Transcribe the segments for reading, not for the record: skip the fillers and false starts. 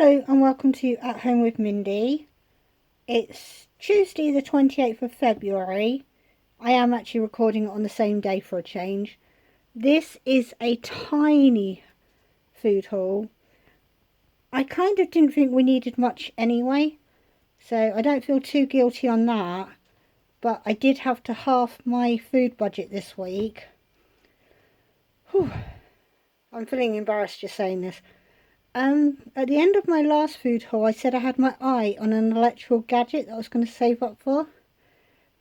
Hello and welcome to At Home with Mindy. It's Tuesday the 28th of February. I am actually recording it on the same day for a change. This is a tiny food haul. I kind of didn't think we needed much anyway, so I don't feel too guilty on that. But I did have to halve my food budget this week. Whew. I'm feeling embarrassed just saying this. At the end of my last food haul, I said I had my eye on an electrical gadget that I was going to save up for.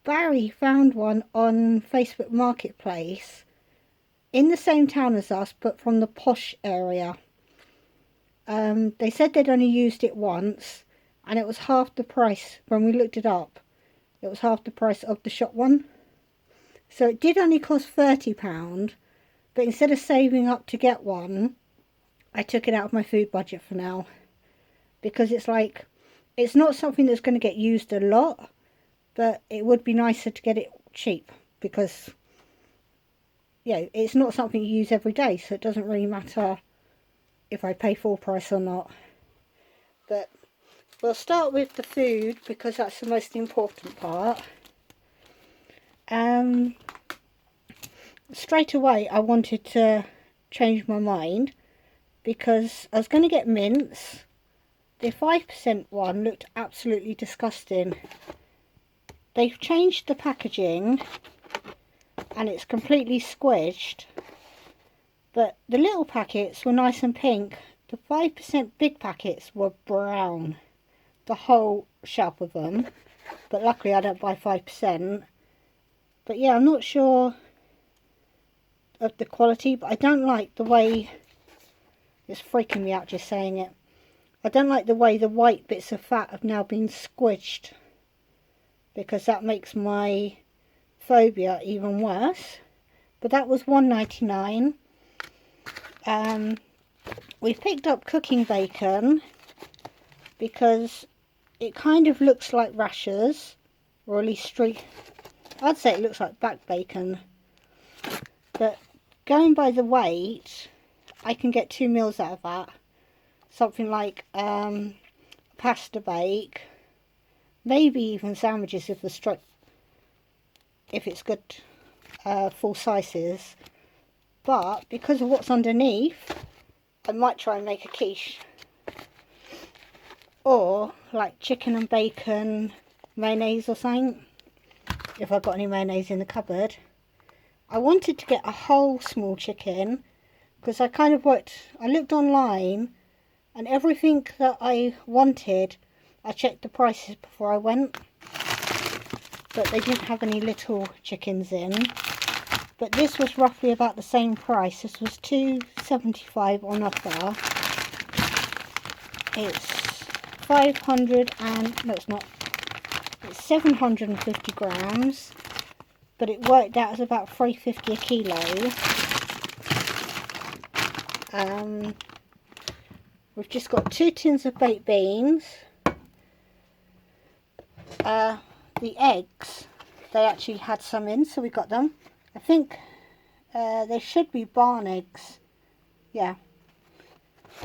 Barry found one on Facebook Marketplace in the same town as us, but from the posh area. They said they'd only used it once, and it was half the price. When we looked it up, it was half the price of the shop one. So it did only cost £30, but instead of saving up to get one, I took it out of my food budget for now, because it's not something that's going to get used a lot, but it would be nicer to get it cheap, because it's not something you use every day, so it doesn't really matter if I pay full price or not. But we'll start with the food, because that's the most important part. Straight away I wanted to change my mind, because I was going to get mince. The 5% one looked absolutely disgusting. They've changed the packaging and it's completely squished, but the little packets were nice and pink. The 5% big packets were brown, the whole shelf of them, but luckily I don't buy 5%. But yeah, I'm not sure of the quality, but I don't like the way, it's freaking me out just saying it, I don't like the way the white bits of fat have now been squished, because that makes my phobia even worse. But that was £1.99. We picked up cooking bacon because it kind of looks like rashers, or at least I'd say it looks like back bacon, but going by the weight, I can get 2 meals out of that. Something like pasta bake, maybe even sandwiches if it's good full sizes. But because of what's underneath, I might try and make a quiche, or like chicken and bacon mayonnaise or something, if I've got any mayonnaise in the cupboard. I wanted to get a whole small chicken, because I looked online, and everything that I wanted, I checked the prices before I went, but they didn't have any little chickens in. But this was roughly about the same price. This was £2.75 on offer. It's 750 grams, but it worked out as about £3.50 a kilo. We've just got 2 tins of baked beans. The eggs, they actually had some in, so we got them. I think they should be barn eggs. Yeah.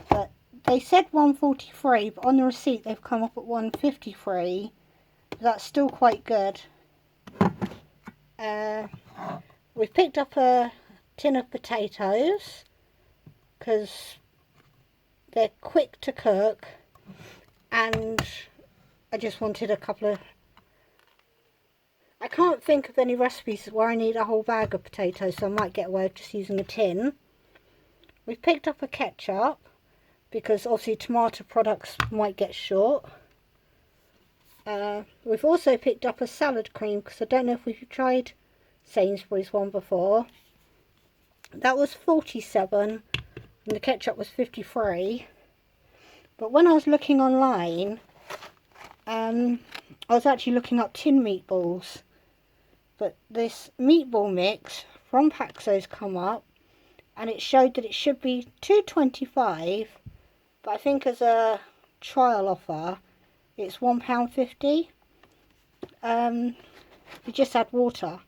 But they said 143, but on the receipt they've come up at 153. That's still quite good. We've picked up a tin of potatoes, because they're quick to cook, and I just wanted a couple of... I can't think of any recipes where I need a whole bag of potatoes, so I might get away with just using a tin. We've picked up a ketchup, because obviously tomato products might get short. We've also picked up a salad cream, because I don't know if we've tried Sainsbury's one before. That was 47, and the ketchup was 53. But when I was looking online, I was actually looking up tin meatballs. But this meatball mix from Paxo's come up, and it showed that it should be £2.25, but I think as a trial offer it's £1.50. You just add water,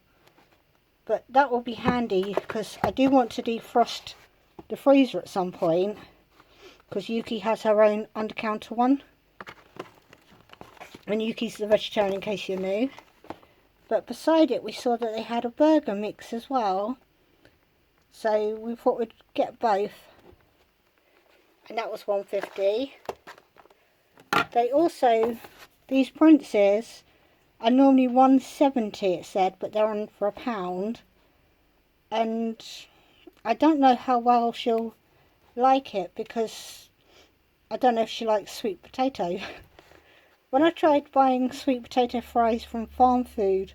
but that will be handy, because I do want to defrost the freezer at some point, because Yuki has her own under-counter one. And Yuki's the vegetarian, in case you're new. But beside it, we saw that they had a burger mix as well. So we thought we'd get both. And that was $1.50. They also, these Princes are normally $1.70 it said, but they're on for £1. And I don't know how well she'll like it, because I don't know if she likes sweet potato. When I tried buying sweet potato fries from Farm Food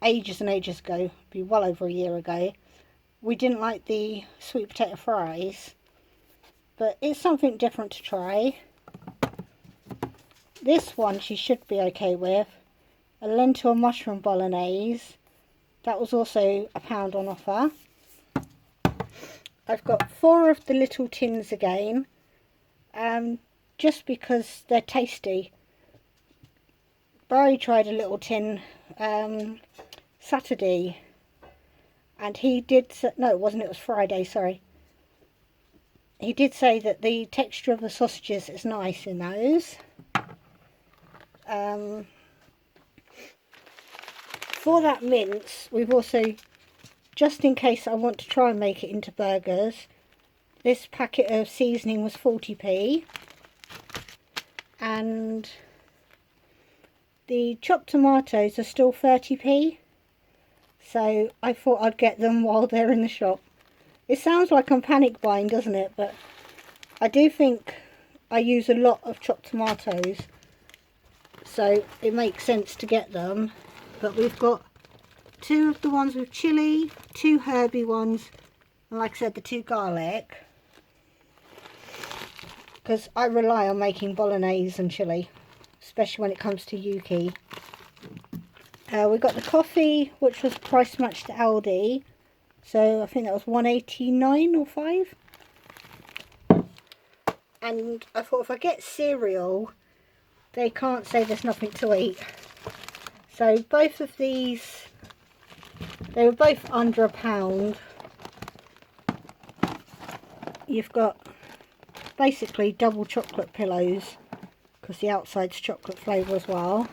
ages and ages ago, be well over a year ago, we didn't like the sweet potato fries, but it's something different to try. This one she should be okay with, a lentil mushroom bolognese. That was also £1 on offer. I've got 4 of the little tins again, just because they're tasty. Barry tried a little tin Saturday, and he did, no it wasn't, it was Friday, sorry. He did say that the texture of the sausages is nice in those. For that mince, we've also, just in case I want to try and make it into burgers, this packet of seasoning was 40p. And the chopped tomatoes are still 30p. So I thought I'd get them while they're in the shop. It sounds like I'm panic buying, doesn't it? But I do think I use a lot of chopped tomatoes, so it makes sense to get them. But we've got 2 of the ones with chilli, 2 herby ones, and like I said, the 2 garlic, because I rely on making bolognese and chilli, especially when it comes to Yuki. We got the coffee, which was price matched to Aldi, so I think that was $1.89 or $5. And I thought if I get cereal, they can't say there's nothing to eat. So both of these, they were both under £1. You've got basically double chocolate pillows, because the outside's chocolate flavour as well.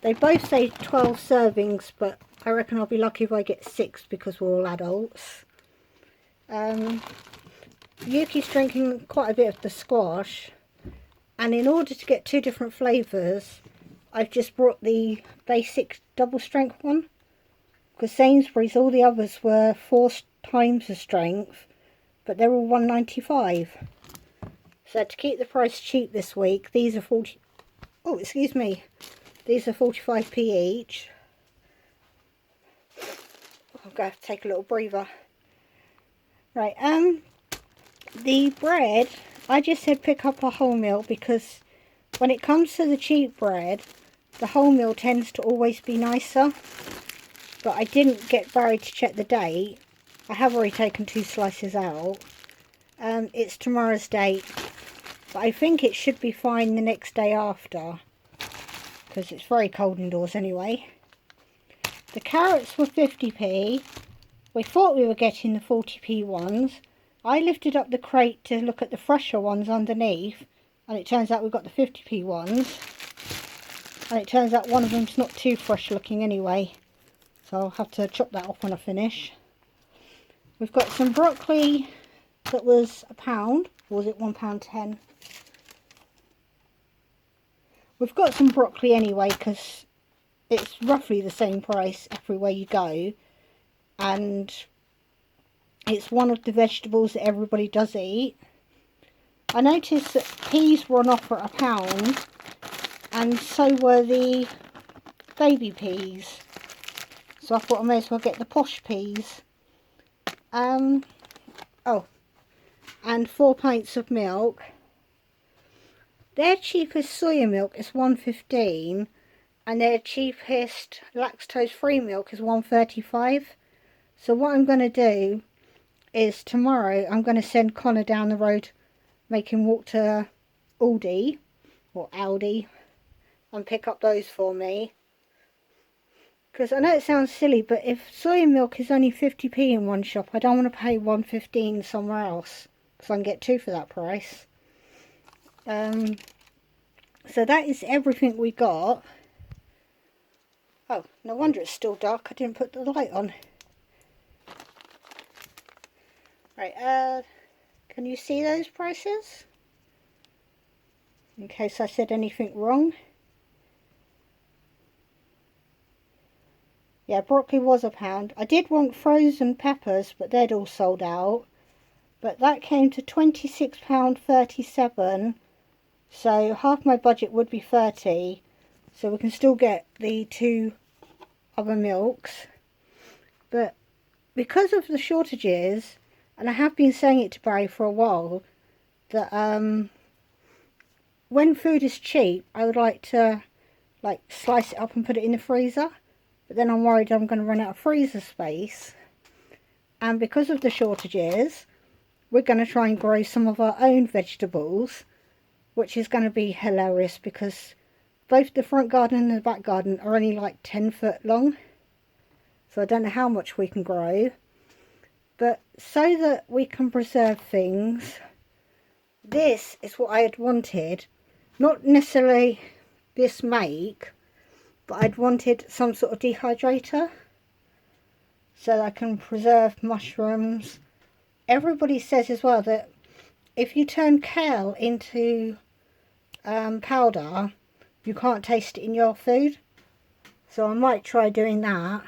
They both say 12 servings, but I reckon I'll be lucky if I get 6, because we're all adults. Yuki's drinking quite a bit of the squash, and in order to get 2 different flavours, I've just brought the basic double strength one, because Sainsbury's, all the others were 4 times the strength, but they're all $1.95. So to keep the price cheap this week, these are 45p each. I'm going to have to take a little breather. Right, the bread, I just said pick up a wholemeal, because when it comes to the cheap bread, the wholemeal tends to always be nicer. But I didn't get Barry to check the date. I have already taken 2 slices out. It's tomorrow's date, but I think it should be fine the next day after, because it's very cold indoors anyway. The carrots were 50p. We thought we were getting the 40p ones. I lifted up the crate to look at the fresher ones underneath, and it turns out we've got the 50p ones. And it turns out one of them's not too fresh looking anyway, so I'll have to chop that off when I finish. We've got some broccoli that was £1, or was it £1.10? We've got some broccoli anyway, because it's roughly the same price everywhere you go, and it's one of the vegetables that everybody does eat. I noticed that peas were on offer at £1, and so were the baby peas, so I thought I may as well get the posh peas. Oh, and 4 pints of milk. Their cheapest soya milk is $1.15, and their cheapest lactose free milk is $1.35. So what I'm going to do is tomorrow I'm going to send Connor down the road, make him walk to Aldi or Aldi and pick up those for me. Because I know it sounds silly, but if soya milk is only 50p in one shop, I don't want to pay $1.15 somewhere else. because I can get 2 for that price. So that is everything we got. Oh, no wonder it's still dark. I didn't put the light on. Right, can you see those prices? In case I said anything wrong. Yeah, broccoli was £1. I did want frozen peppers, but they'd all sold out. But that came to £26.37. So half my budget would be 30. So we can still get the 2 other milks. But because of the shortages, and I have been saying it to Barry for a while, that when food is cheap, I would like to slice it up and put it in the freezer. But then I'm worried I'm going to run out of freezer space. And because of the shortages, we're going to try and grow some of our own vegetables, which is going to be hilarious because both the front garden and the back garden are only like 10 foot long. So I don't know how much we can grow. But so that we can preserve things, this is what I had wanted. Not necessarily this make, but I'd wanted some sort of dehydrator so that I can preserve mushrooms. Everybody says as well that if you turn kale into powder, you can't taste it in your food. So I might try doing that.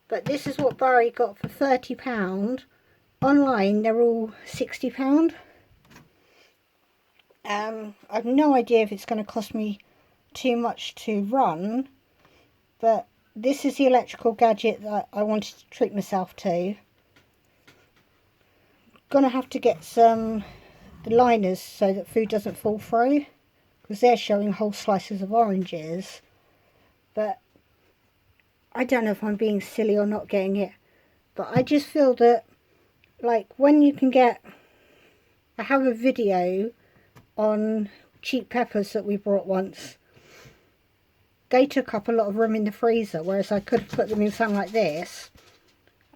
But this is what Barry got for £30. Online they're all £60. I've no idea if it's going to cost me too much to run, but this is the electrical gadget that I wanted to treat myself to. Gonna have to get the liners so that food doesn't fall through, because they're showing whole slices of oranges. But I don't know if I'm being silly or not getting it, but I just feel that when you can get, I have a video on cheap peppers that we bought once. They took up a lot of room in the freezer, whereas I could have put them in something like this.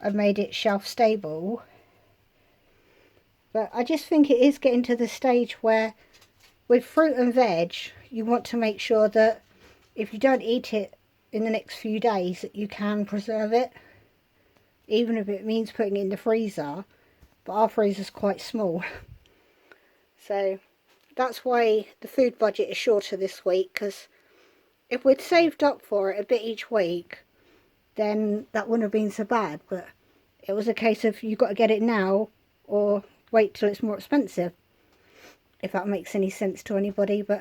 I've made it shelf stable. But I just think it is getting to the stage where with fruit and veg, you want to make sure that if you don't eat it in the next few days, that you can preserve it. Even if it means putting it in the freezer. But our freezer's quite small. So that's why the food budget is shorter this week, because if we'd saved up for it a bit each week, then that wouldn't have been so bad. But it was a case of you've got to get it now or wait till it's more expensive, if that makes any sense to anybody. But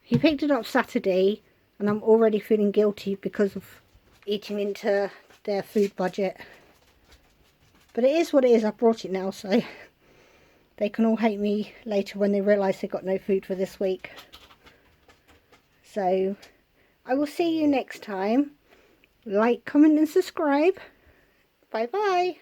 he picked it up Saturday and I'm already feeling guilty because of eating into their food budget. But it is what it is. I brought it now, so they can all hate me later when they realise they've got no food for this week. So I will see you next time. Like, comment and subscribe. Bye bye.